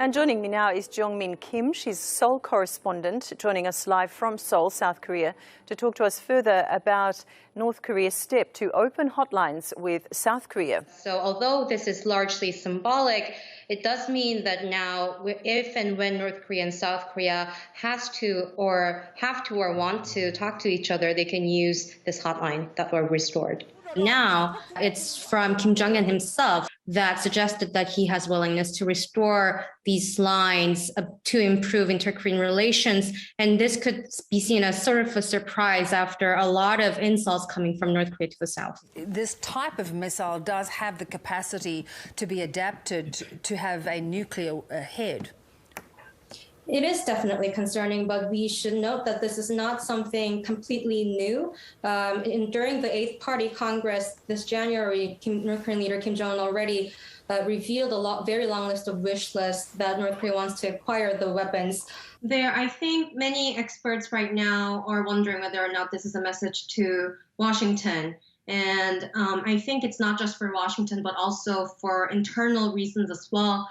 And joining me now is Jeongmin Kim. She's Seoul correspondent, joining us live from Seoul, South Korea, to talk to us further about North Korea's step to open hotlines with South Korea. So although this is largely symbolic, it does mean that now, if and when North Korea and South Korea have to or want to talk to each other, they can use this hotline that were restored. Now, it's from Kim Jong-un himself that suggested that he has willingness to restore these lines to improve inter-Korean relations. And this could be seen as sort of a surprise after a lot of insults coming from North Korea to the south. This type of missile does have the capacity to be adapted to have a nuclear head. It is definitely concerning, but we should note that this is not something completely new. During the 8th Party Congress this January, North Korean leader Kim Jong-un already revealed a very long list of wish lists that North Korea wants to acquire the weapons. I think many experts right now are wondering whether or not this is a message to Washington. And I think it's not just for Washington, but also for internal reasons as well.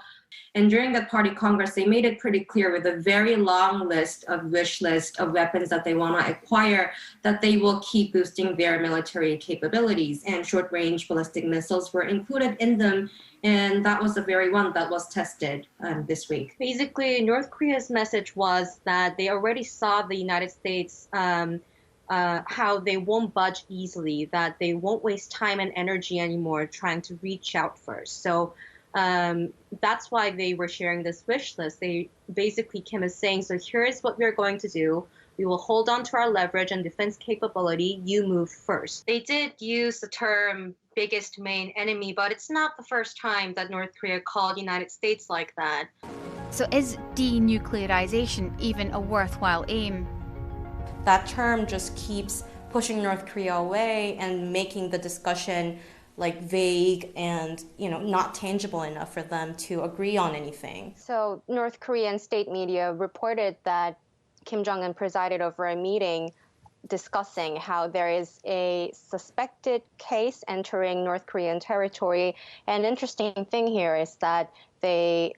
And during the party congress, they made it pretty clear with a very long wish list of weapons that they want to acquire, that they will keep boosting their military capabilities. And short-range ballistic missiles were included in them. And that was the very one that was tested this week. Basically, North Korea's message was that they already saw the United States how they won't budge easily, that they won't waste time and energy anymore trying to reach out first. So that's why they were sharing this wish list. Kim is saying, so here's what we're going to do. We will hold on to our leverage and defense capability. You move first. They did use the term biggest main enemy, but it's not the first time that North Korea called United States like that. So is denuclearization even a worthwhile aim? That term just keeps pushing North Korea away and making the discussion vague and not tangible enough for them to agree on anything. So North Korean state media reported that Kim Jong-un presided over a meeting discussing how there is a suspected case entering North Korean territory. And the interesting thing here is that they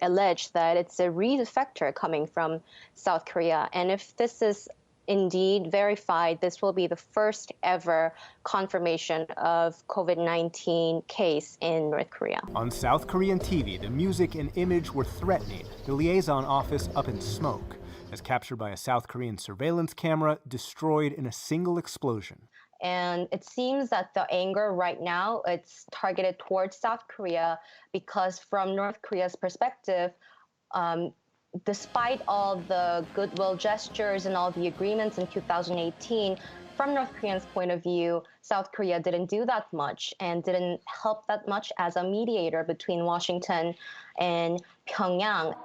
allege that it's a re-defector coming from South Korea. And if this is indeed verified, this will be the first ever confirmation of COVID-19 case in North Korea. On South Korean TV, the music and image were threatening. The liaison office up in smoke, as captured by a South Korean surveillance camera, destroyed in a single explosion. And it seems that the anger right now, it's targeted towards South Korea because from North Korea's perspective, despite all the goodwill gestures and all the agreements in 2018, from North Koreans' point of view, South Korea didn't do that much and didn't help that much as a mediator between Washington and Pyongyang.